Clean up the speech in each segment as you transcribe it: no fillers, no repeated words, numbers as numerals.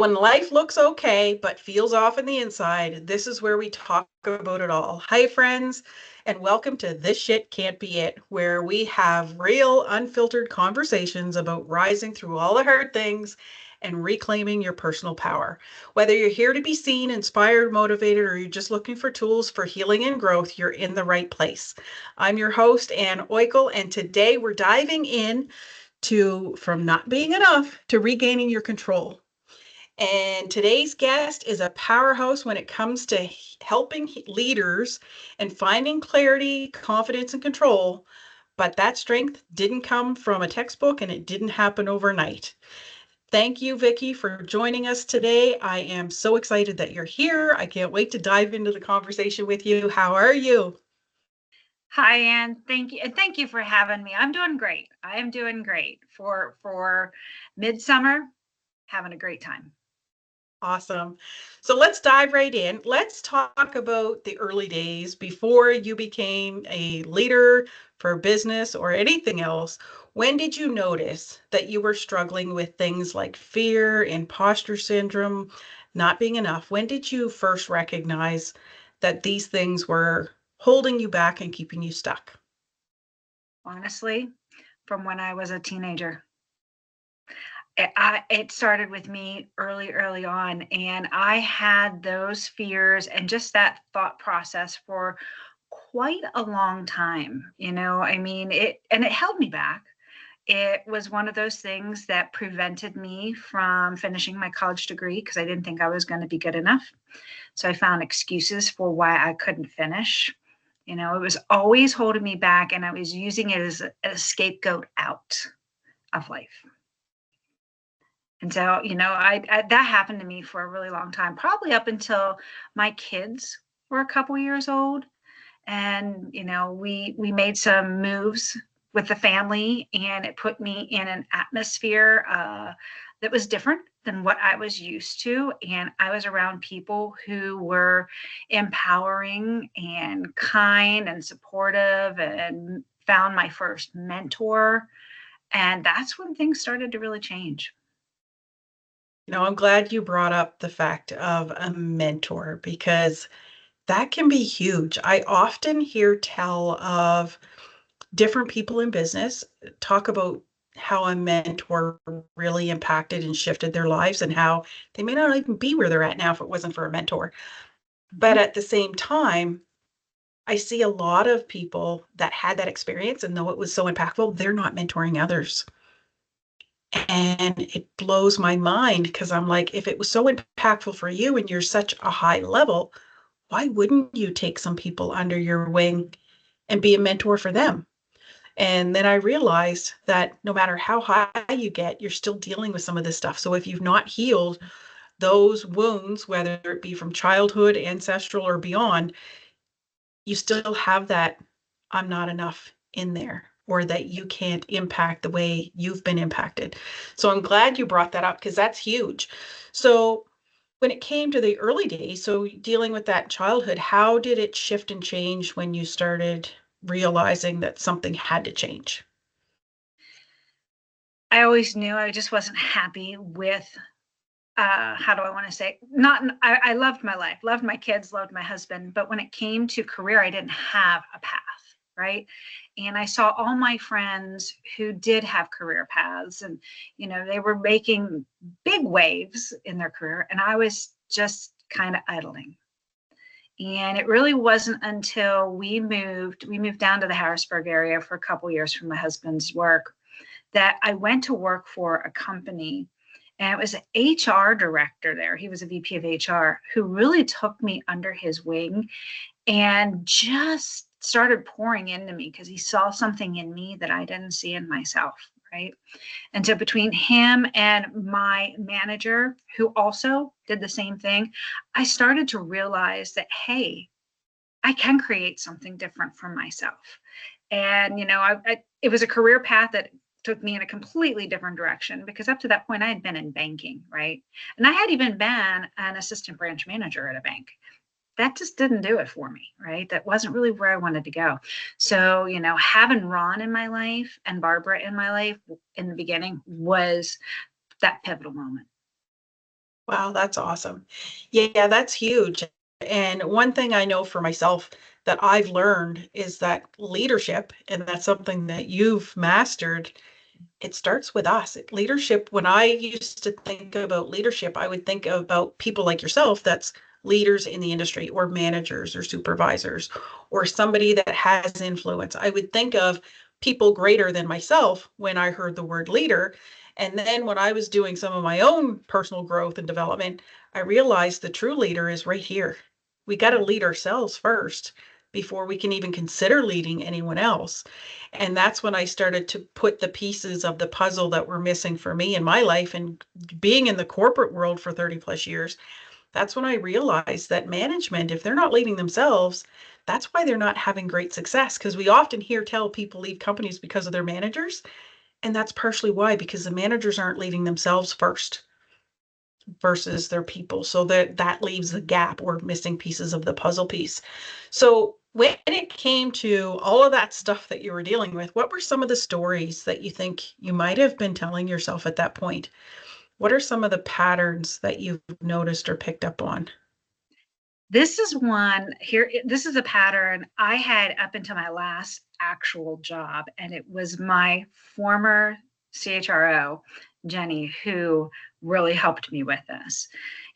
So when life looks okay, but feels off in the inside, this is where we talk about it all. Hi, friends, and welcome to This Shit Can't Be It, where we have real, unfiltered conversations about rising through all the hard things and reclaiming your personal power. Whether you're here to be seen, inspired, motivated, or you're just looking for tools for healing and growth, you're in the right place. I'm your host, Ann Oikel, and today we're diving in to from not being enough to regaining your control. And today's guest is a powerhouse when it comes to helping leaders and finding clarity, confidence, and control. But that strength didn't come from a textbook and it didn't happen overnight. Thank you, Vicki, for joining us today. I am so excited that you're here. I can't wait to dive into the conversation with you. How are you? Hi, Ann. Thank you. And thank you for having me. I'm doing great. I am doing great for midsummer, having a great time. Awesome. So let's dive right in. Let's talk about the early days before you became a leader for business or anything else. When did you notice that you were struggling with things like fear, imposter syndrome, not being enough? When did you first recognize that these things were holding you back and keeping you stuck? Honestly, from when I was a teenager. It started with me early on, and I had those fears and just that thought process for quite a long time. I mean, it held me back. It was one of those things that prevented me from finishing my college degree because I didn't think I was going to be good enough. So I found excuses for why I couldn't finish. It was always holding me back, and I was using it as a scapegoat out of life. And so, that happened to me for a really long time, probably up until my kids were a couple years old. And, we made some moves with the family, and it put me in an atmosphere that was different than what I was used to. And I was around people who were empowering and kind and supportive, and found my first mentor. And that's when things started to really change. I'm glad you brought up the fact of a mentor because that can be huge. I often hear tell of different people in business talk about how a mentor really impacted and shifted their lives and how they may not even be where they're at now if it wasn't for a mentor. But Mhm. at the same time, I see a lot of people that had that experience, and though it was so impactful, they're not mentoring others. And it blows my mind because I'm like, if it was so impactful for you and you're such a high level, why wouldn't you take some people under your wing and be a mentor for them? And then I realized that no matter how high you get, you're still dealing with some of this stuff. So if you've not healed those wounds, whether it be from childhood, ancestral, or beyond, you still have that I'm not enough in there, or that you can't impact the way you've been impacted. So I'm glad you brought that up because that's huge. So when it came to the early days, so dealing with that childhood, how did it shift and change when you started realizing that something had to change? I always knew I just wasn't happy with, how do I want to say, not, I loved my life, loved my kids, loved my husband. But when it came to career, I didn't have a path. Right. And I saw all my friends who did have career paths, and, they were making big waves in their career. And I was just kind of idling. And it really wasn't until we moved down to the Harrisburg area for a couple years from my husband's work, that I went to work for a company, and it was an HR director there. He was a VP of HR who really took me under his wing and just started pouring into me because he saw something in me that I didn't see in myself. Right. And so between him and my manager, who also did the same thing, I started to realize that, hey, I can create something different for myself. And, it was a career path that took me in a completely different direction, because up to that point I had been in banking, right? And I had even been an assistant branch manager at a bank. That just didn't do it for me, right? That wasn't really where I wanted to go. So, having Ron in my life and Barbara in my life in the beginning was that pivotal moment. Wow, that's awesome. Yeah, that's huge. And one thing I know for myself that I've learned is that leadership, and that's something that you've mastered, it starts with us. Leadership, when I used to think about leadership, I would think about people like yourself that's leaders in the industry or managers or supervisors or somebody that has influence. I would think of people greater than myself when I heard the word leader. And then when I was doing some of my own personal growth and development, I realized the true leader is right here. We got to lead ourselves first before we can even consider leading anyone else. And that's when I started to put the pieces of the puzzle that were missing for me in my life. And being in the corporate world for 30 plus years, that's when I realized that management, if they're not leading themselves, that's why they're not having great success. Because we often hear tell people leave companies because of their managers. And that's partially why, because the managers aren't leading themselves first versus their people. So that leaves the gap or missing pieces of the puzzle piece. So when it came to all of that stuff that you were dealing with, what were some of the stories that you think you might have been telling yourself at that point? What are some of the patterns that you've noticed or picked up on? This is one here. This is a pattern I had up until my last actual job, and it was my former CHRO, Jenny, who really helped me with this.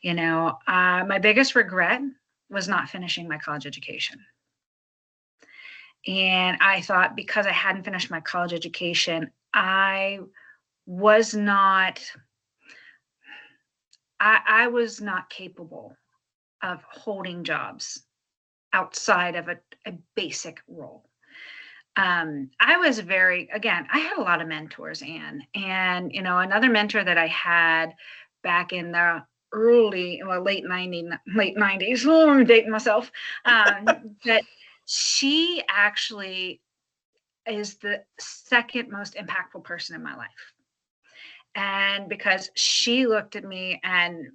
My biggest regret was not finishing my college education. And I thought because I hadn't finished my college education, was not, I was not capable of holding jobs outside of a basic role. I was again, I had a lot of mentors, Anne. And, another mentor that I had back in the late 90s, oh, I'm dating myself, that she actually is the second most impactful person in my life. And because she looked at me and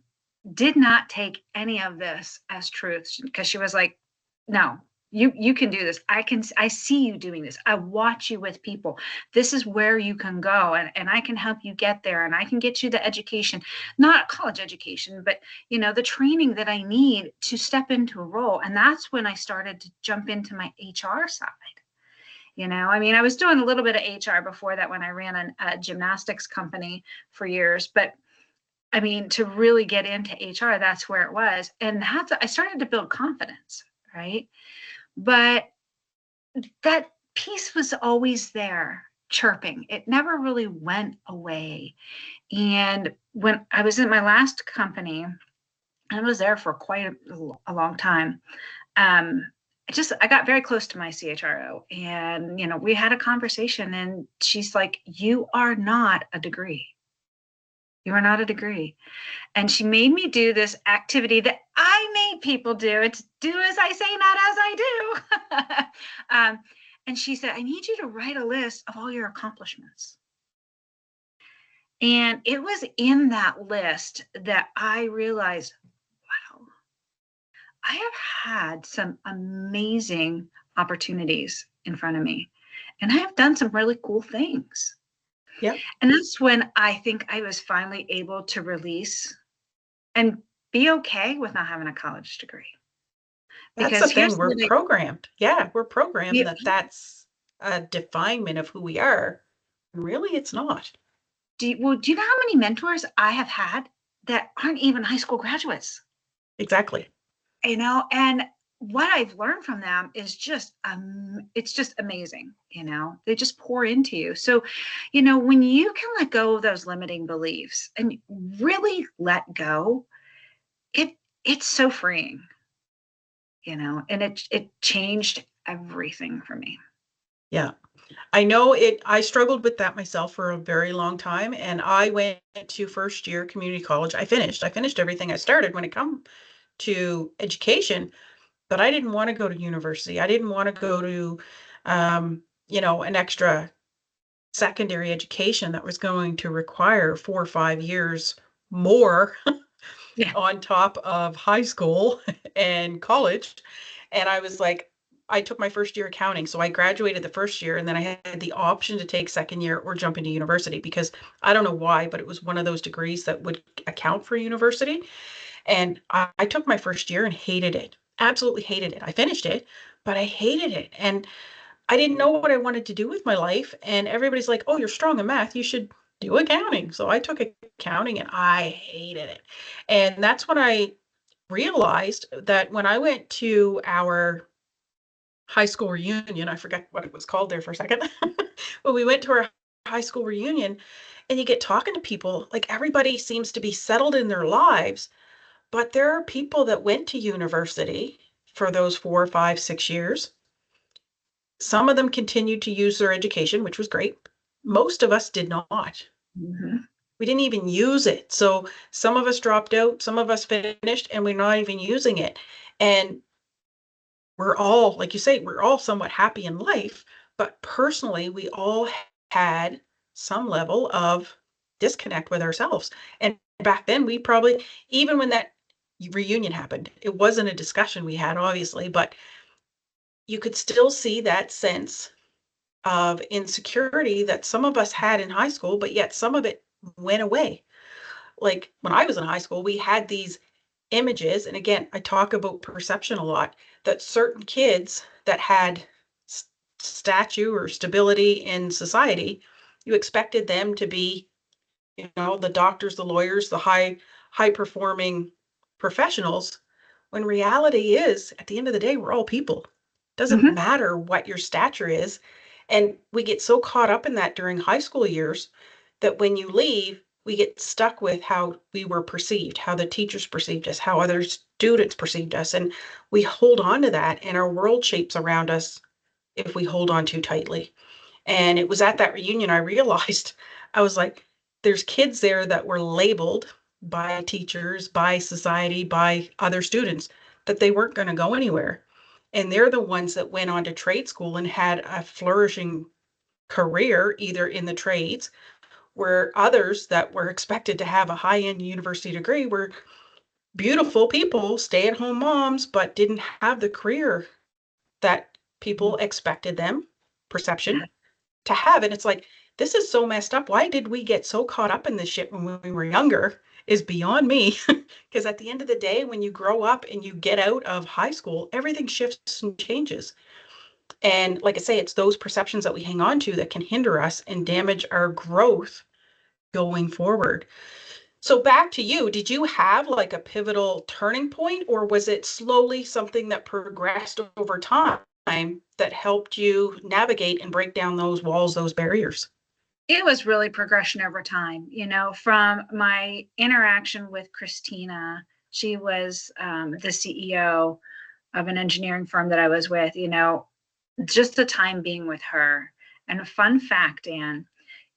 did not take any of this as truth, because she was like, no, you can do this. I see you doing this. I watch you with people. This is where you can go, and I can help you get there, and I can get you the education, not college education, but the training that I need to step into a role. And that's when I started to jump into my HR side. I mean, I was doing a little bit of HR before that when I ran a gymnastics company for years, but I mean, to really get into HR, that's where it was. And I started to build confidence, right? But that piece was always there, chirping. It never really went away. And when I was in my last company, I was there for quite a long time. I got very close to my CHRO, and we had a conversation, and she's like, "You are not a degree. You are not a degree." And she made me do this activity that I made people do. It's do as I say, not as I do. And she said, "I need you to write a list of all your accomplishments." And it was in that list that I realized, wow, I have had some amazing opportunities in front of me, and I have done some really cool things. Yeah, And that's when I think I was finally able to release and be okay with not having a college degree. that's the Because thing. here's We're the programmed. Yeah, we're programmed thing. that that's a definement of who we are. Really, it's not. Do you know how many mentors I have had that aren't even high school graduates? Exactly. And what I've learned from them is it's just amazing. They just pour into you. So, when you can let go of those limiting beliefs and really let go, it's so freeing. And it changed everything for me. Yeah. I know it, I struggled with that myself for a very long time. And I went to first year community college. I finished everything I started when it come to education, but I didn't want to go to university. I didn't want to go to, an extra secondary education that was going to require 4 or 5 years more Yeah. on top of high school and college. And I was like, I took my first year accounting. So I graduated the first year and then I had the option to take second year or jump into university because I don't know why, but it was one of those degrees that would account for university. And I took my first year and hated it. Absolutely hated it. I finished it, but I hated it. And I didn't know what I wanted to do with my life. And everybody's like, oh, you're strong in math. You should do accounting. So I took accounting and I hated it. And that's when I realized that when I went to our high school reunion, I forget what it was called there for a second, but we went to our high school reunion and you get talking to people, like everybody seems to be settled in their lives, but there are people that went to university for those 4, 5, 6 years. Some of them continued to use their education, which was great. Most of us did not. Mm-hmm. We didn't even use it. So some of us dropped out, some of us finished, and we're not even using it. And we're all, like you say, we're all somewhat happy in life, but personally, we all had some level of disconnect with ourselves. And back then, we probably, even when that reunion happened, it wasn't a discussion we had, obviously, but you could still see that sense of insecurity that some of us had in high school, but yet some of it went away. Like when I was in high school, we had these images, and again, I talk about perception a lot, that certain kids that had stature or stability in society, you expected them to be, the doctors, the lawyers, the high performing professionals, when reality is at the end of the day, we're all people. It doesn't Mm-hmm. matter what your stature is. And we get so caught up in that during high school years that when you leave, we get stuck with how we were perceived, how the teachers perceived us, how other students perceived us. And we hold on to that, and our world shapes around us if we hold on too tightly. And it was at that reunion I realized, I was like, there's kids there that were labeled by teachers, by society, by other students that they weren't going to go anywhere. And they're the ones that went on to trade school and had a flourishing career, either in the trades, where others that were expected to have a high-end university degree were beautiful people, stay-at-home moms, but didn't have the career that people expected them, Yeah. perception, to have. And it's like, this is so messed up. Why did we get so caught up in this shit when we were younger is beyond me. Because at the end of the day, when you grow up and you get out of high school, everything shifts and changes. And like I say, it's those perceptions that we hang on to that can hinder us and damage our growth going forward. So back to you, did you have like a pivotal turning point, or was it slowly something that progressed over time that helped you navigate and break down those walls, those barriers? It was really progression over time, from my interaction with Christina. She was the CEO of an engineering firm that I was with, just the time being with her. And a fun fact, Anne,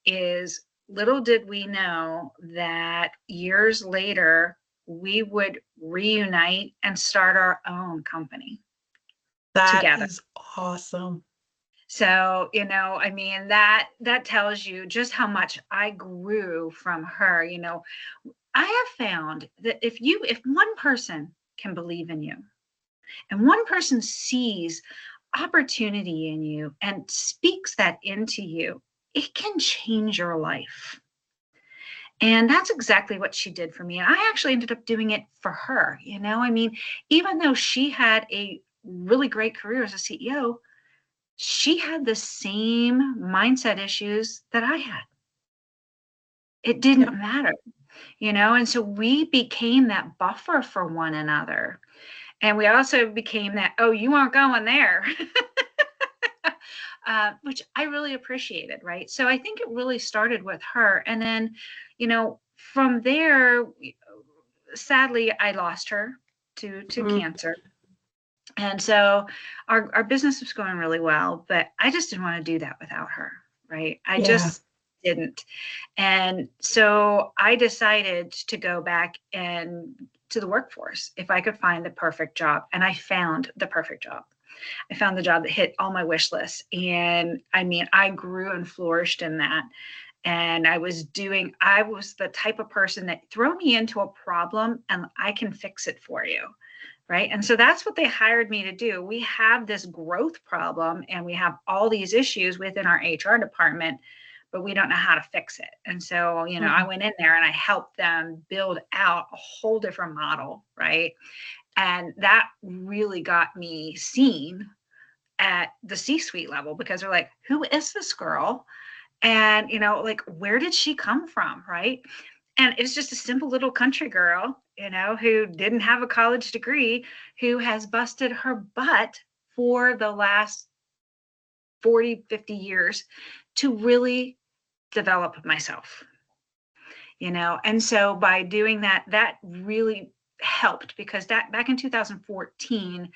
is little did we know that years later, we would reunite and start our own company That together. is awesome. So, that tells you just how much I grew from her. I have found that if one person can believe in you and one person sees opportunity in you and speaks that into you, it can change your life. And that's exactly what she did for me. And I actually ended up doing it for her. Even though she had a really great career as a CEO, she had the same mindset issues that I had. It didn't Yep. matter, and so we became that buffer for one another. And we also became that, oh, you aren't going there, which I really appreciated, right? So I think it really started with her. And then, from there, sadly, I lost her to Mm, cancer. And so our business was going really well, but I just didn't want to do that without her, right? I yeah. just didn't. And so I decided to go back and to the workforce if I could find the perfect job. And I found the perfect job. I found the job that hit all my wish lists. And I grew and flourished in that. And I was the type of person that throw me into a problem and I can fix it for you. right? And so that's what they hired me to do. We have this growth problem and we have all these issues within our HR department, but we don't know how to fix it. And so, you know, I Mhm. went in there and I helped them build out a whole different model, right? And that really got me seen at the C-suite level because they're like, who is this girl? And, you know, like, where did she come from? Right. And it's just a simple little country girl, you know, who didn't have a college degree, who has busted her butt for the last 40, 50 years to really develop myself, you know. And so by doing that, that really helped because that back in 2014,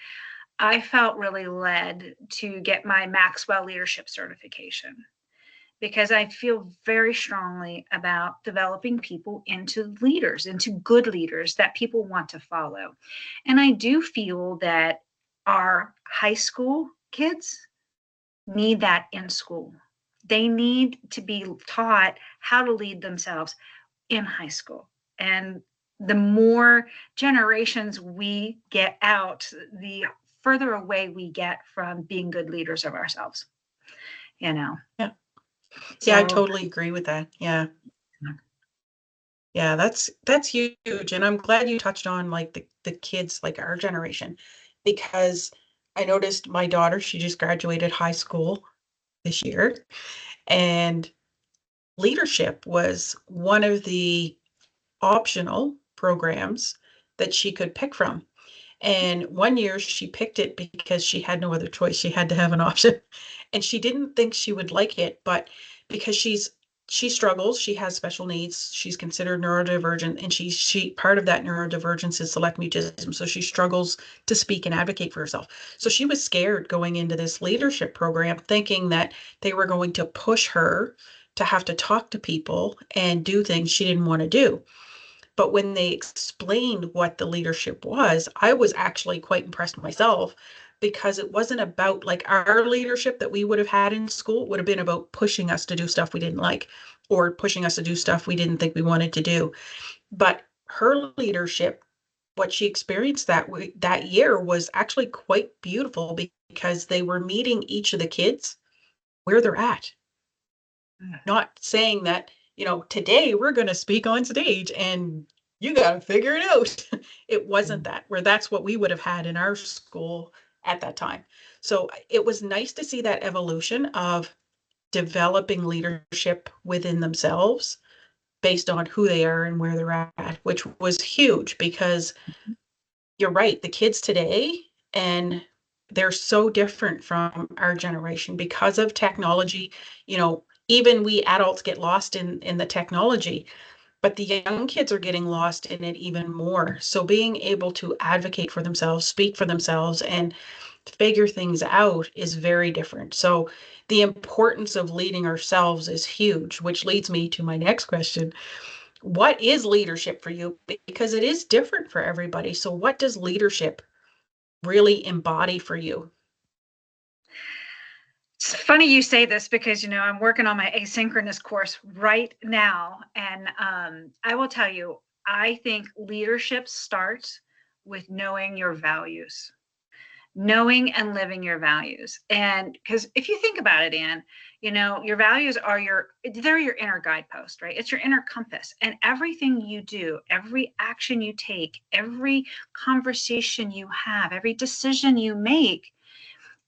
I felt really led to get my Maxwell leadership certification because I feel very strongly about developing people into leaders, into good leaders that people want to follow. And I do feel that our high school kids need that in school. They need to be taught how to lead themselves in high school. And the more generations we get out, the further away we get from being good leaders of ourselves, you know. Yeah. Yeah, I So totally agree with that. Yeah. Yeah, that's huge. And I'm glad you touched on like the kids, like our generation, because I noticed my daughter, she just graduated high school this year, and leadership was one of the optional programs that she could pick from. And one year she picked it because she had no other choice. She had to have an option. And she didn't think she would like it, but because she struggles, she has special needs, she's considered neurodivergent, and she part of that neurodivergence is select mutism. So she struggles to speak and advocate for herself. So she was scared going into this leadership program, thinking that they were going to push her to have to talk to people and do things she didn't want to do. But when they explained what the leadership was, I was actually quite impressed myself because it wasn't about like our leadership that we would have had in school. It would have been about pushing us to do stuff we didn't like or pushing us to do stuff we didn't think we wanted to do. But her leadership, what she experienced that year was actually quite beautiful because they were meeting each of the kids where they're at, not saying that, today we're going to speak on stage and you got to figure it out. It wasn't that, where that's what we would have had in our school at that time. So it was nice to see that evolution of developing leadership within themselves based on who they are and where they're at, which was huge because you're right, the kids today, and they're so different from our generation because of technology. Even we adults get lost in the technology, but the young kids are getting lost in it even more. So being able to advocate for themselves, speak for themselves, and figure things out is very different. So the importance of leading ourselves is huge, which leads me to my next question. What is leadership for you? Because it is different for everybody. So what does leadership really embody for you? it's funny you say this because I'm working on my asynchronous course right now, and I will tell you, I think leadership starts with knowing your values, knowing and living your values. And because if you think about it, Anne, your values are they're your inner guidepost, right? It's your inner compass. And everything you do, every action you take, every conversation you have, every decision you make,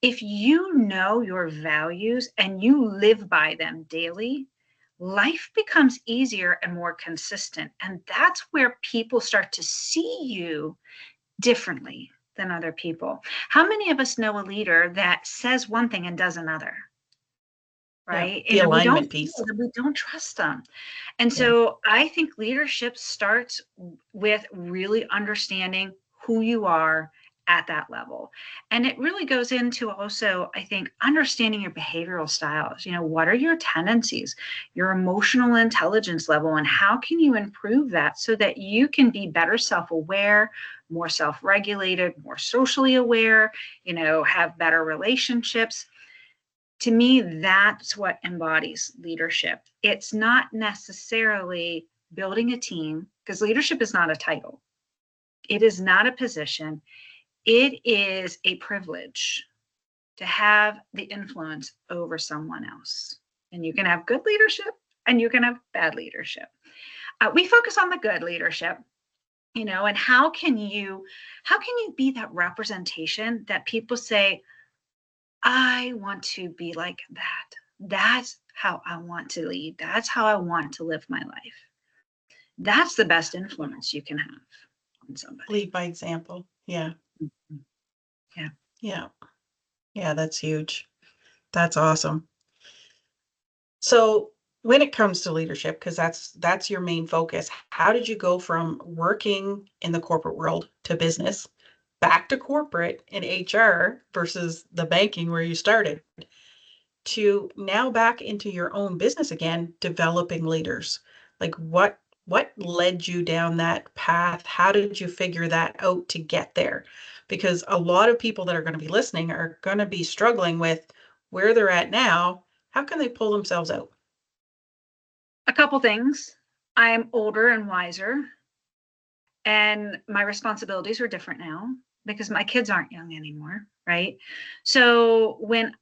if you know your values and you live by them daily, life becomes easier and more consistent. And that's where people start to see you differently than other people. How many of us know a leader that says one thing and does another? Yeah, Right. the We don't alignment feel piece. that, we don't trust them. And Yeah. so I think leadership starts with really understanding who you are at that level. And it really goes into also, I think, understanding your behavioral styles. What are your tendencies, your emotional intelligence level, and how can you improve that so that you can be better self aware, more self regulated, more socially aware, have better relationships. To me, that's what embodies leadership. It's not necessarily building a team, because leadership is not a title, it is not a position. it is a privilege to have the influence over someone else. And you can have good leadership and you can have bad leadership. We focus on the good leadership, and how can you be that representation that people say, I want to be like that. That's how I want to lead. That's how I want to live my life. That's the best influence you can have on somebody. Lead by example. Yeah. Mm-hmm. Yeah. Yeah. Yeah, that's huge. That's awesome. So when it comes to leadership, because that's your main focus, how did you go from working in the corporate world to business, back to corporate in HR versus the banking where you started, to now back into your own business again, developing leaders? Like what led you down that path? How did you figure that out to get there? Because a lot of people that are going to be listening are going to be struggling with where they're at now. How can they pull themselves out? A couple things. I'm older and wiser, and my responsibilities are different now because my kids aren't young anymore, right? So when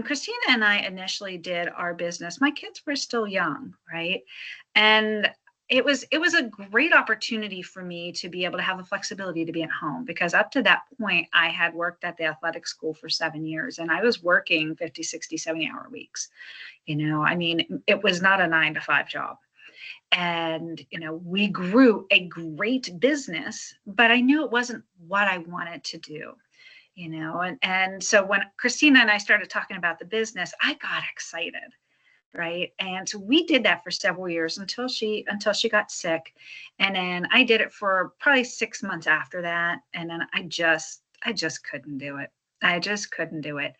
Christina and I initially did our business, my kids were still young, right? And it was a great opportunity for me to be able to have the flexibility to be at home, because up to that point I had worked at the athletic school for 7 years and I was working 50, 60, 70-hour weeks. I mean, it was not a 9 to 5 job. And we grew a great business, but I knew it wasn't what I wanted to do. And so when Christina and I started talking about the business, I got excited, right? And so we did that for several years until she got sick. And then I did it for probably 6 months after that, and then I just couldn't do it. I just couldn't do it.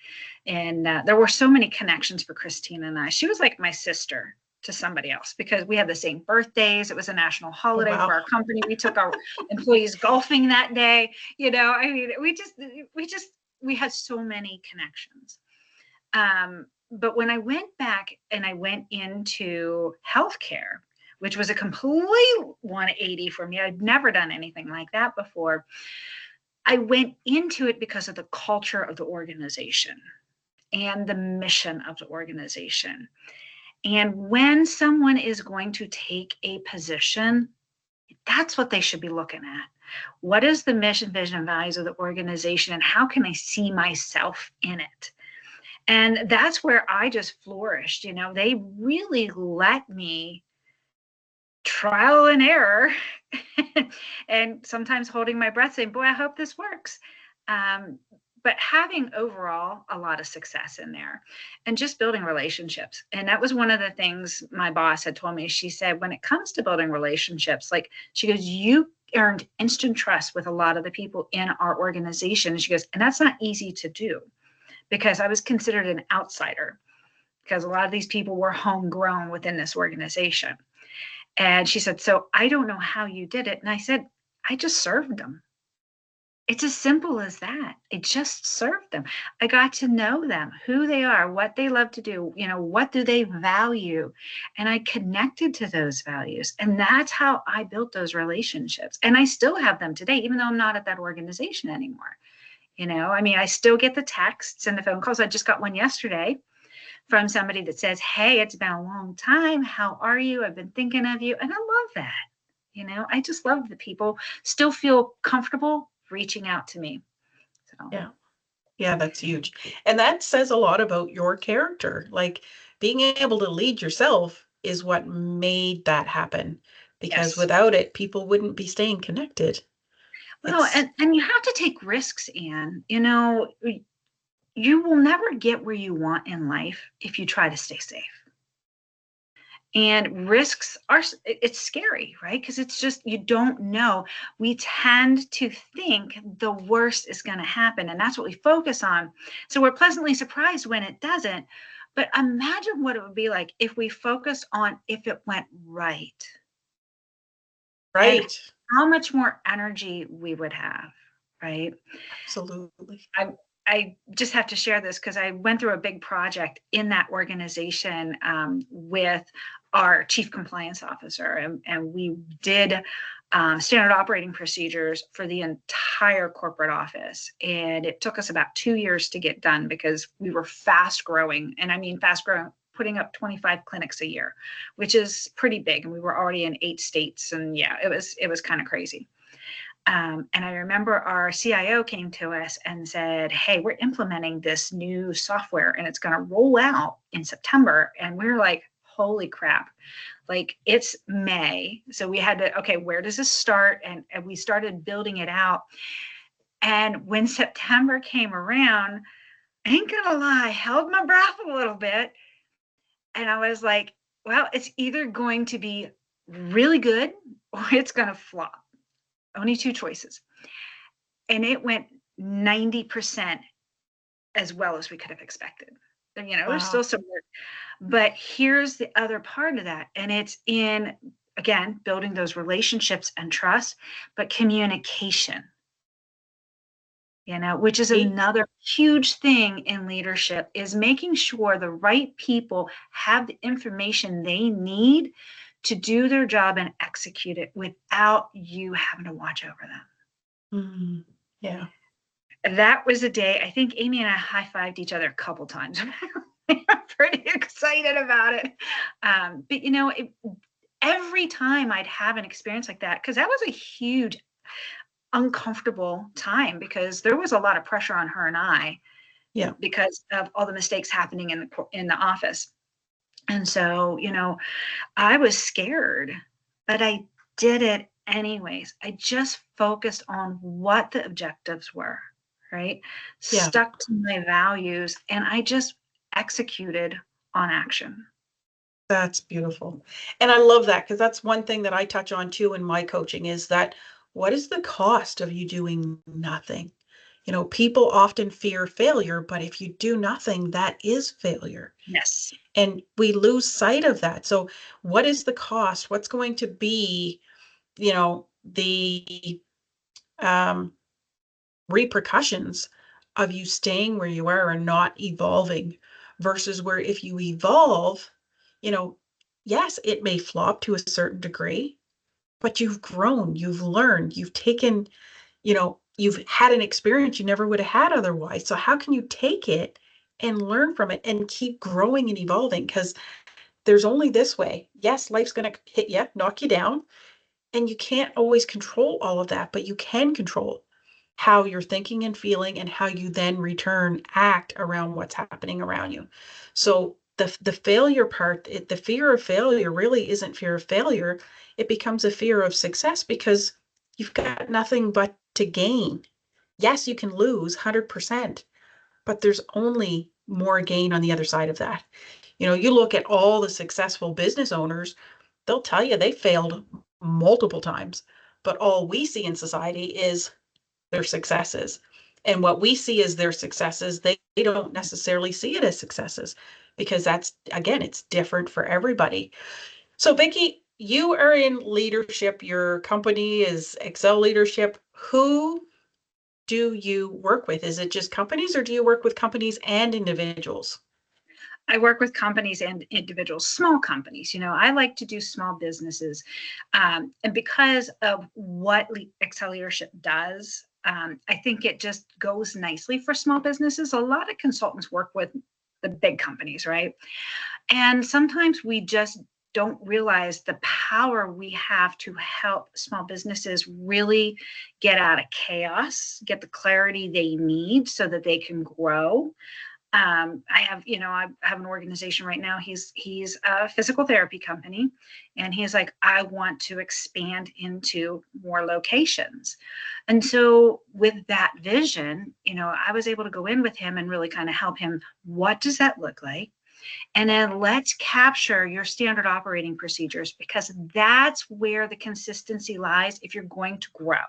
And there were so many connections for Christina and I. She was like my sister to somebody else because we had the same birthdays. It was a national holiday Wow. for our company. We took our employees golfing that day. I mean, we had so many connections. But when I went back and I went into healthcare, which was a complete 180 for me, I'd never done anything like that before. I went into it because of the culture of the organization and the mission of the organization. And when someone is going to take a position, that's what they should be looking at. What is the mission, vision, and values of the organization, and how can I see myself in it? And that's where I just flourished. They really let me trial and error and sometimes holding my breath saying, boy, I hope this works. But having overall a lot of success in there and just building relationships. And that was one of the things my boss had told me. She said, when it comes to building relationships, like she goes, you earned instant trust with a lot of the people in our organization. And she goes, and that's not easy to do because I was considered an outsider because a lot of these people were homegrown within this organization. And she said, so I don't know how you did it. And I said, I just served them. It's as simple as that. I just served them. I got to know them, who they are, what they love to do, what do they value? And I connected to those values. And that's how I built those relationships. And I still have them today, even though I'm not at that organization anymore. I mean, I still get the texts and the phone calls. I just got one yesterday from somebody that says, hey, it's been a long time. How are you? I've been thinking of you. And I love that. I just love that people still feel comfortable reaching out to me. So Yeah. Yeah, that's huge. And that says a lot about your character. Like being able to lead yourself is what made that happen. Because yes. without it, people wouldn't be staying connected. Well, It's and you have to take risks, Anne. You will never get where you want in life if you try to stay safe. And risks it's scary, right? Because it's just, you don't know. We tend to think the worst is going to happen, and that's what we focus on. So we're pleasantly surprised when it doesn't. But imagine what it would be like if we focused on if it went right. And right. how much more energy we would have, right? Absolutely. I just have to share this because I went through a big project in that organization with our chief compliance officer, and we did standard operating procedures for the entire corporate office. And it took us about 2 years to get done because we were fast growing. And I mean, fast growing, putting up 25 clinics a year, which is pretty big. And we were already in 8 states. And yeah, it was kind of crazy. And I remember our CIO came to us and said, "Hey, we're implementing this new software and it's going to roll out in September." And we were like, holy crap. Like, it's May. So we had to, okay, where does this start? And we started building it out. And when September came around, I ain't gonna lie, I held my breath a little bit. And I was like, well, it's either going to be really good or it's going to flop. Only 2 choices. And it went 90% as well as we could have expected. There's still some work. But here's the other part of that. And it's in, again, building those relationships and trust, but communication, which is another huge thing in leadership, is making sure the right people have the information they need to do their job and execute it without you having to watch over them. Mm-hmm. Yeah. That was a day, I think Amy and I high-fived each other a couple times. We were pretty excited about it. But every time I'd have an experience like that, because that was a huge, uncomfortable time, because there was a lot of pressure on her and I, because of all the mistakes happening in the office. And so, I was scared, but I did it anyways. I just focused on what the objectives were, right? Yeah. Stuck to my values, and I just executed on action. That's beautiful. And I love that, because that's one thing that I touch on too in my coaching, is that what is the cost of you doing nothing? People often fear failure, but if you do nothing, that is failure. Yes. And we lose sight of that. So what is the cost? What's going to be, the repercussions of you staying where you are and not evolving, versus where if you evolve, yes, it may flop to a certain degree, but you've grown, you've learned, you've taken, you've had an experience you never would have had otherwise. So how can you take it and learn from it and keep growing and evolving? Because there's only this way. Yes, life's going to hit you, knock you down, and you can't always control all of that, but you can control how you're thinking and feeling, and how you then act around what's happening around you. So the failure part, the fear of failure really isn't fear of failure. It becomes a fear of success, because you've got nothing but to gain. Yes, you can lose 100%, but there's only more gain on the other side of that. You look at all the successful business owners, they'll tell you they failed multiple times, but all we see in society is their successes. And what we see as their successes, they don't necessarily see it as successes, because that's, again, it's different for everybody. So Vicki, you are in leadership. Your company is Excel Leadership. Who do you work with? Is it just companies, or do you work with companies and individuals? I work with companies and individuals, small companies. I like to do small businesses. And because of what Excel Leadership does, I think it just goes nicely for small businesses. A lot of consultants work with the big companies, right? And sometimes we just don't realize the power we have to help small businesses really get out of chaos, get the clarity they need so that they can grow. I have an organization right now. He's a physical therapy company, and he's like, I want to expand into more locations. And so with that vision, I was able to go in with him and really kind of help him. What does that look like? And then let's capture your standard operating procedures, because that's where the consistency lies if you're going to grow.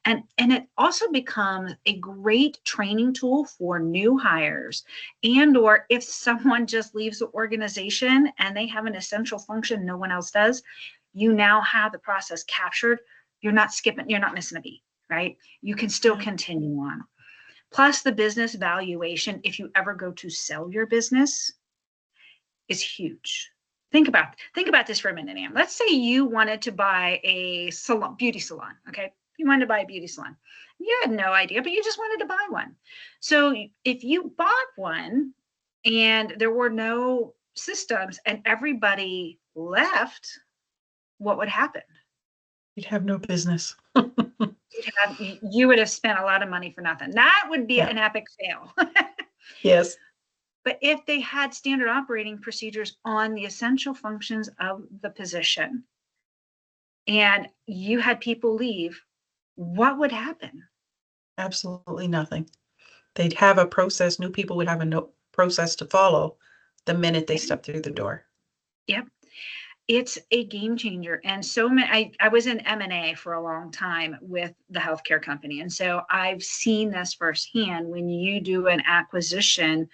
And it also becomes a great training tool for new hires, or if someone just leaves the organization and they have an essential function no one else does, you now have the process captured. You're not skipping, you're not missing a beat, right? You can still continue on. Plus, the business valuation, if you ever go to sell your business, is huge. Think about this for a minute, Ann. Let's say you wanted to buy a salon, beauty salon. Okay. You wanted to buy a beauty salon. You had no idea, but you just wanted to buy one. So if you bought one and there were no systems and everybody left, what would happen? You'd have no business. You would have spent a lot of money for nothing. That would be an epic fail. Yes. But if they had standard operating procedures on the essential functions of the position and you had people leave, what would happen? Absolutely nothing. They'd have a process. New people would have a no process to follow the minute they step through the door. Yep. It's a game changer. And so many, I was in M&A for a long time with the healthcare company. And so I've seen this firsthand when you do an acquisition,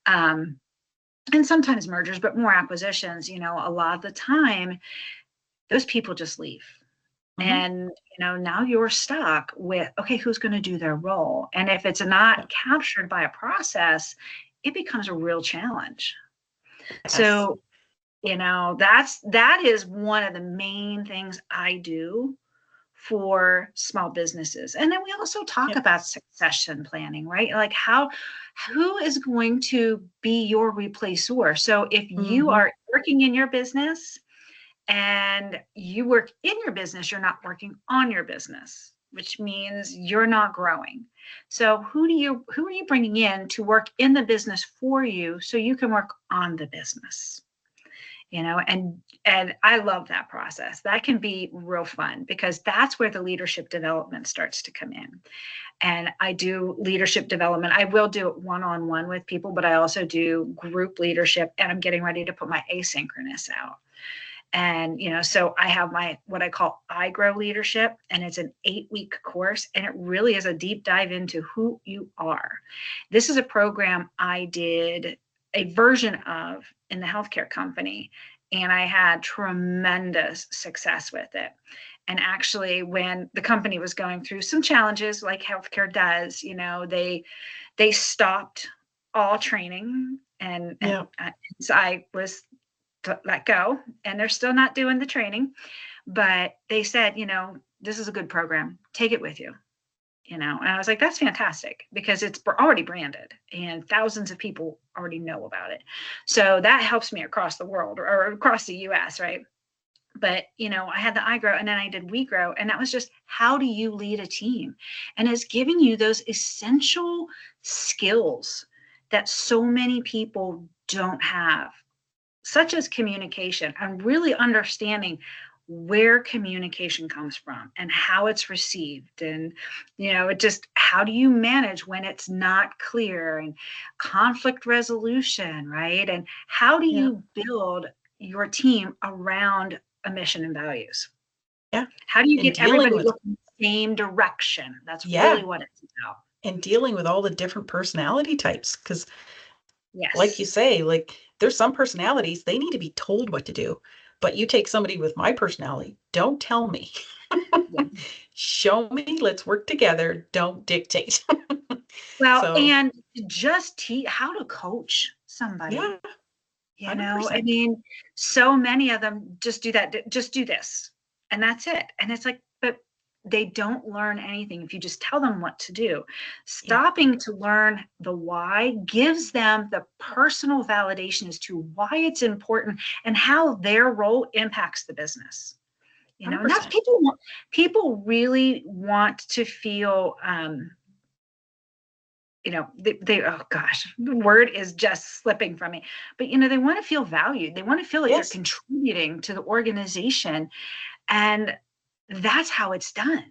and sometimes mergers, but more acquisitions, a lot of the time, those people just leave. Mm-hmm. And, now you're stuck with, okay, who's going to do their role? And if it's not captured by a process, it becomes a real challenge. Yes. So, that is one of the main things I do for small businesses. And then we also talk about succession planning, right? Like who is going to be your replacement? So if you are working in your business and you work in your business, you're not working on your business, which means you're not growing. So who are you bringing in to work in the business for you so you can work on the business? And I love that process. That can be real fun because that's where the leadership development starts to come in. And I do leadership development. I will do it one-on-one with people, but I also do group leadership, and I'm getting ready to put my asynchronous out. And, so I have what I call I Grow Leadership, and it's an 8-week course, and it really is a deep dive into who you are. This is a program I did a version of in the healthcare company, and I had tremendous success with it. And actually, when the company was going through some challenges like healthcare does, they stopped all training, and so I was let go, and they're still not doing the training, but they said, this is a good program, take it with you. And I was like, that's fantastic because it's already branded and thousands of people already know about it. So that helps me across the world or across the US, right? But, I had the I Grow, and then I did We Grow, and that was just, how do you lead a team? And it's giving you those essential skills that so many people don't have, such as communication and really understanding where communication comes from and how it's received. And, it just, how do you manage when it's not clear, and conflict resolution, right? And how do you build your team around a mission and values? Yeah. How do you get everybody looking the same direction? That's really what it's about. And dealing with all the different personality types, because like you say, there's some personalities, they need to be told what to do. But you take somebody with my personality, don't tell me. Show me, let's work together, don't dictate. Well, and just how to coach somebody. Yeah. I mean, so many of them just do that, just do this, and that's it. And it's like, but they don't learn anything if you just tell them what to do. Stopping to learn the why gives them the personal validation as to why it's important and how their role impacts the business. And that's people really want to feel, they oh gosh, the word is just slipping from me, but they want to feel valued. They want to feel like they're contributing to the organization, and that's how it's done.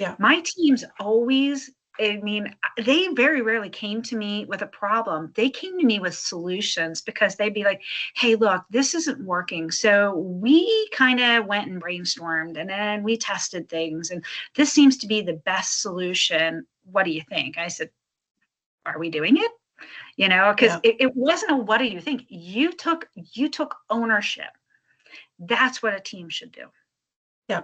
Yeah. My teams always, they very rarely came to me with a problem. They came to me with solutions because they'd be like, hey, look, this isn't working. So we kind of went and brainstormed, and then we tested things, and this seems to be the best solution. What do you think? I said, are we doing it? Because it wasn't a what do you think? You took ownership. That's what a team should do. Yeah.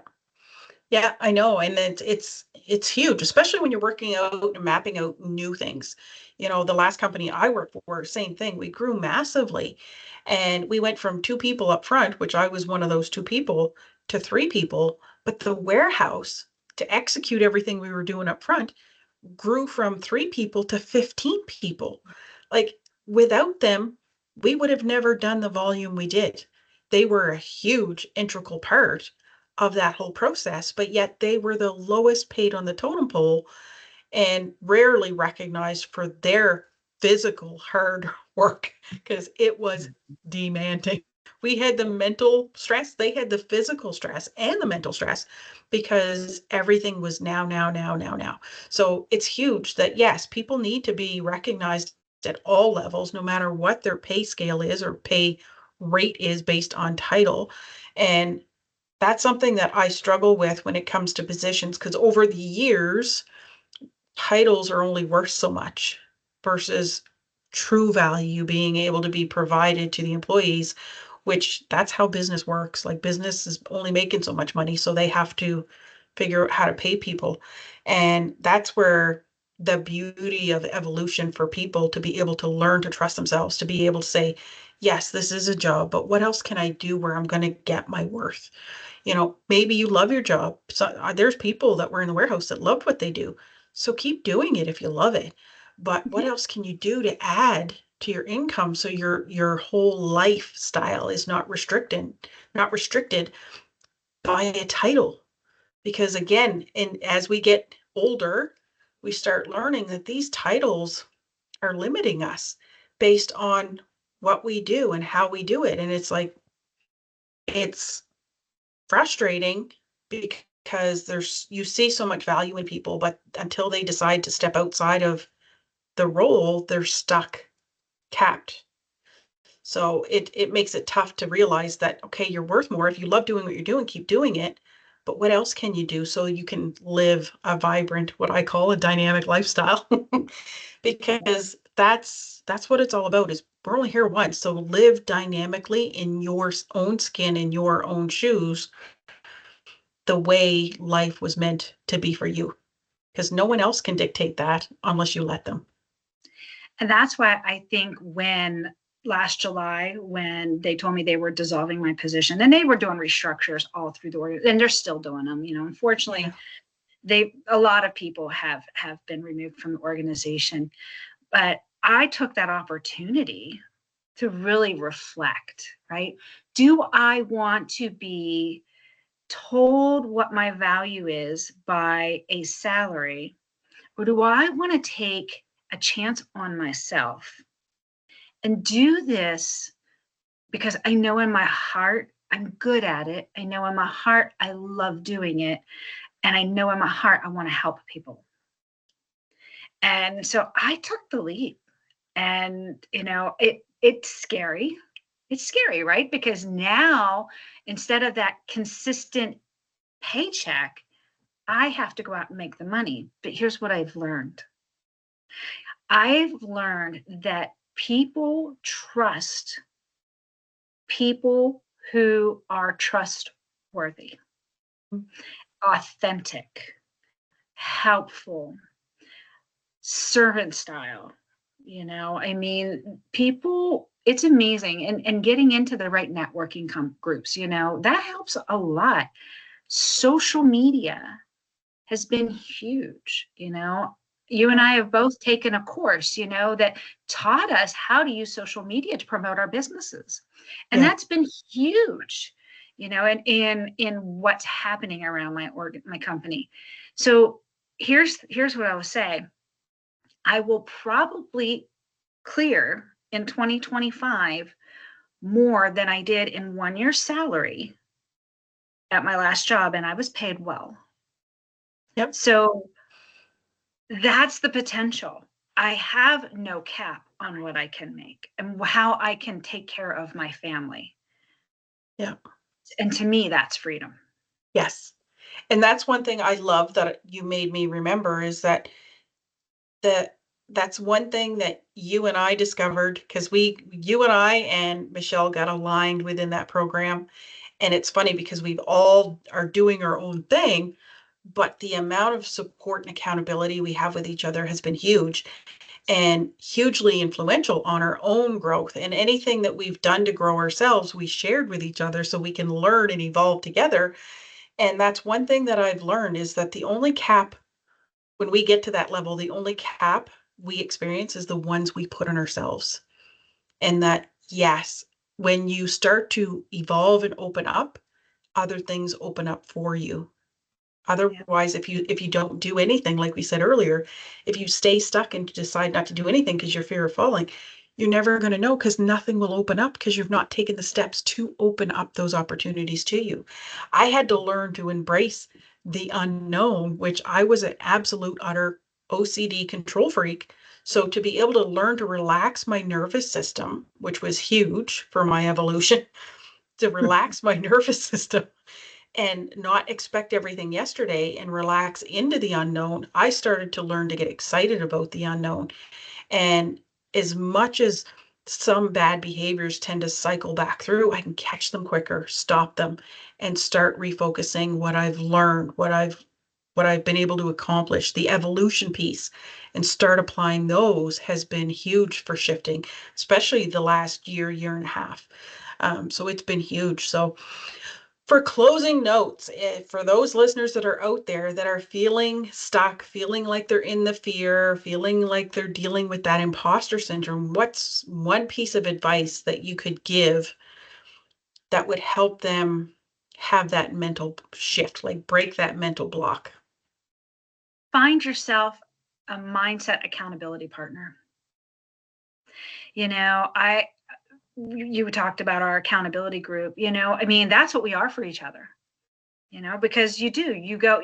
Yeah, I know. And it's huge, especially when you're working out and mapping out new things. The last company I worked for, same thing. We grew massively. And we went from two people up front, which I was one of those two people, to three people. But the warehouse to execute everything we were doing up front grew from three people to 15 people. Like without them, we would have never done the volume we did. They were a huge integral part of that whole process, but yet they were the lowest paid on the totem pole and rarely recognized for their physical hard work because it was demanding. We had the mental stress, they had the physical stress and the mental stress because everything was now, now, now, now, now. So it's huge that yes, people need to be recognized at all levels, no matter what their pay scale is or pay rate is based on title. And that's something that I struggle with when it comes to positions because over the years, titles are only worth so much versus true value being able to be provided to the employees, which that's how business works. Like business is only making so much money, so they have to figure out how to pay people. And that's where the beauty of evolution for people to be able to learn to trust themselves, to be able to say, yes, this is a job, but what else can I do where I'm going to get my worth? Maybe you love your job. So there's people that were in the warehouse that loved what they do. So keep doing it if you love it. But what Mhm. else can you do to add to your income so your whole lifestyle is not restricted by a title? Because again, and as we get older, we start learning that these titles are limiting us based on what we do and how we do it. And it's like it's frustrating because you see so much value in people, but until they decide to step outside of the role, they're stuck, capped. So it makes it tough to realize that okay, you're worth more. If you love doing what you're doing, keep doing it. But what else can you do so you can live a vibrant, what I call a dynamic lifestyle? Because that's what it's all about is we're only here once. So live dynamically in your own skin, in your own shoes, the way life was meant to be for you because no one else can dictate that unless you let them. And that's why I think when last July, when they told me they were dissolving my position and they were doing restructures all through the org, and they're still doing them, Yeah. unfortunately, a lot of people have been removed from the organization. But I took that opportunity to really reflect, right? Do I want to be told what my value is by a salary, or do I want to take a chance on myself and do this because I know in my heart I'm good at it? I know in my heart I love doing it. And I know in my heart I want to help people. And so I took the leap. And it's scary. It's scary, right? Because now instead of that consistent paycheck, I have to go out and make the money. But here's what I've learned that people trust people who are trustworthy, authentic, helpful, servant style. I mean, people, it's amazing. And getting into the right networking groups, that helps a lot. Social media has been huge. You and Yeah. I have both taken a course, that taught us how to use social media to promote our businesses. And Yeah. that's been huge, and in what's happening around my company. So here's what I would say. I will probably clear in 2025 more than I did in 1 year's salary at my last job, and I was paid well. Yep. So that's the potential. I have no cap on what I can make and how I can take care of my family. Yeah. And to me, that's freedom. Yes. And that's one thing I love that you made me remember is that that's one thing that you and I discovered because you and I and Michelle got aligned within that program. And it's funny because we've all are doing our own thing, but the amount of support and accountability we have with each other has been huge and hugely influential on our own growth. And anything that we've done to grow ourselves, we shared with each other so we can learn and evolve together. And that's one thing that I've learned is that the only cap, when we get to that level, the only cap we experience is the ones we put on ourselves. And that, yes, when you start to evolve and open up, other things open up for you. Yeah. Otherwise, if you don't do anything, like we said earlier, if you stay stuck and decide not to do anything because you're fear of falling, you're never going to know because nothing will open up because you've not taken the steps to open up those opportunities to you. I had to learn to embrace the unknown, which I was an absolute utter OCD control freak. So to be able to learn to relax my nervous system, which was huge for my evolution, to relax my nervous system and not expect everything yesterday and relax into the unknown, I started to learn to get excited about the unknown. And as much as some bad behaviors tend to cycle back through, I can catch them quicker, stop them, and start refocusing what I've learned, what I've been able to accomplish, the evolution piece, and start applying those has been huge for shifting, especially the last year and a half. So it's been huge. So for closing notes, for those listeners that are out there that are feeling stuck, feeling like they're in the fear, feeling like they're dealing with that imposter syndrome, what's one piece of advice that you could give that would help them have that mental shift, like break that mental block? Find yourself a mindset accountability partner. You know, I you talked about our accountability group, I mean, that's what we are for each other, because you go,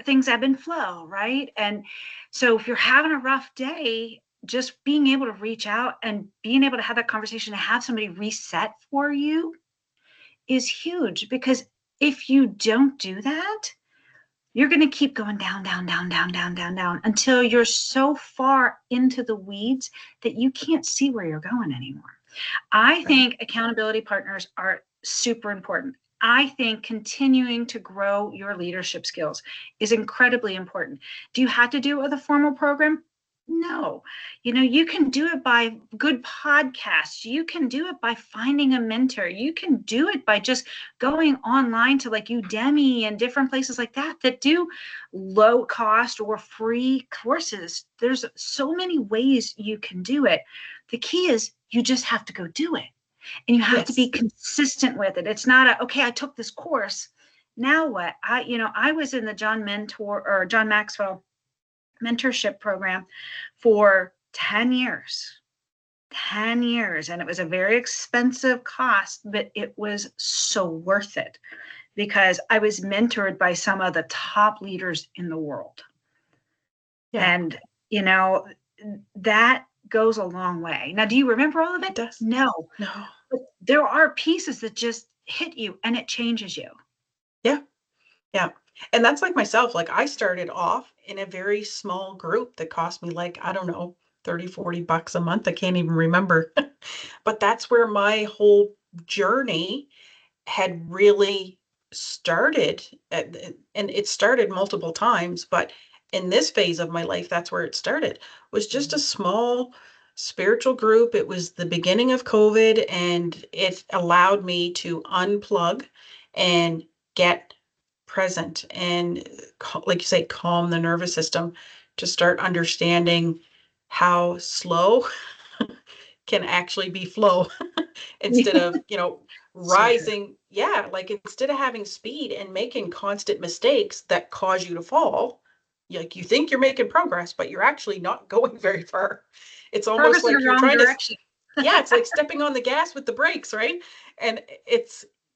things ebb and flow, right? And so if you're having a rough day, just being able to reach out and being able to have that conversation and have somebody reset for you is huge, because if you don't do that, you're going to keep going down, down, down, down, down, down, down until you're so far into the weeds that you can't see where you're going anymore. I Right. think accountability partners are super important. I think continuing to grow your leadership skills is incredibly important. Do you have to do it with a formal program? No. You can do it by good podcasts. You can do it by finding a mentor. You can do it by just going online to like Udemy and different places like that do low cost or free courses. There's so many ways you can do it. The key is you just have to go do it. And you have to be Yes. consistent with it. It's not okay, I took this course. Now what? I was in the John Maxwell mentorship program for 10 years. 10 years. And it was a very expensive cost, but it was so worth it because I was mentored by some of the top leaders in the world. Yeah, And, that goes a long way. Now, do you remember all of it it? does. No, No. but there are pieces that just hit you and it changes you. Yeah. Yeah. And that's like myself. Like I started off in a very small group that cost me like, I don't know, 30, $40 a month. I can't even remember. But that's where my whole journey had really started. And it started multiple times, but in this phase of my life, that's where it started. Was just a small spiritual group. It was the beginning of COVID, and it allowed me to unplug and get present and, like you say, calm the nervous system to start understanding how slow can actually be flow instead of, So true. rising. Yeah, like instead of having speed and making constant mistakes that cause you to fall, like you think you're making progress, but you're actually not going very far. It's almost Progress in like the you're wrong trying to, direction. yeah, it's like stepping on the gas with the brakes, right? And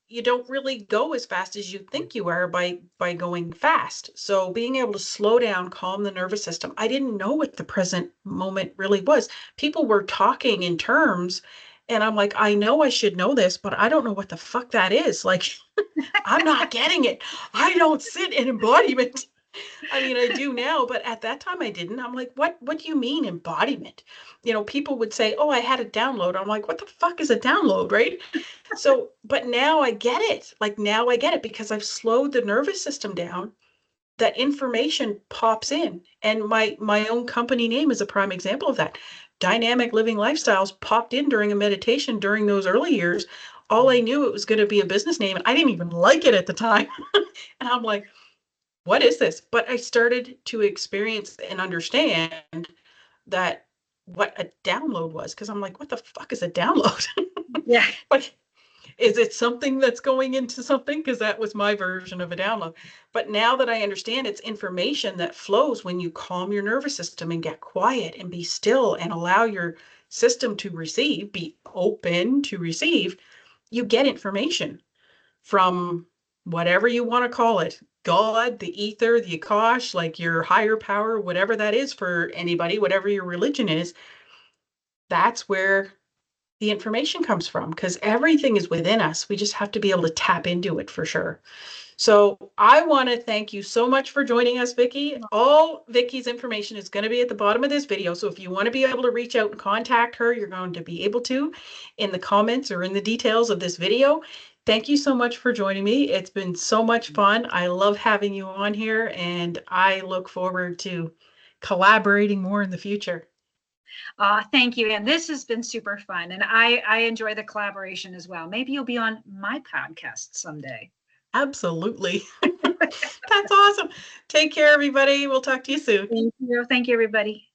you don't really go as fast as you think you are by going fast. So being able to slow down, calm the nervous system. I didn't know what the present moment really was. People were talking in terms, and I'm like, I know I should know this, but I don't know what the fuck that is. Like, I'm not getting it. I don't sit in embodiment. I mean, I do now, but at that time I didn't. I'm like, what do you mean embodiment? People would say, "Oh, I had a download." I'm like, "What the fuck is a download?" Right? So, but now I get it. Like now I get it because I've slowed the nervous system down. That information pops in. And my own company name is a prime example of that. Dynamic Living Lifestyles popped in during a meditation during those early years. All I knew it was going to be a business name, and I didn't even like it at the time. And I'm like, what is this? But I started to experience and understand that what a download was, because I'm like, what the fuck is a download? Yeah. Like, is it something that's going into something? Because that was my version of a download. But now that I understand it's information that flows when you calm your nervous system and get quiet and be still and allow your system to receive, be open to receive, you get information from whatever you want to call it, God, the ether, the Akash, like your higher power, whatever that is for anybody, whatever your religion is. That's where the information comes from, because everything is within us. We just have to be able to tap into it for sure. So I want to thank you so much for joining us, Vicki. All Vicki's information is going to be at the bottom of this video. So if you want to be able to reach out and contact her, you're going to be able to in the comments or in the details of this video. Thank you so much for joining me. It's been so much fun. I love having you on here, and I look forward to collaborating more in the future. Thank you. And this has been super fun. And I enjoy the collaboration as well. Maybe you'll be on my podcast someday. Absolutely. That's awesome. Take care, everybody. We'll talk to you soon. Thank you. Thank you, everybody.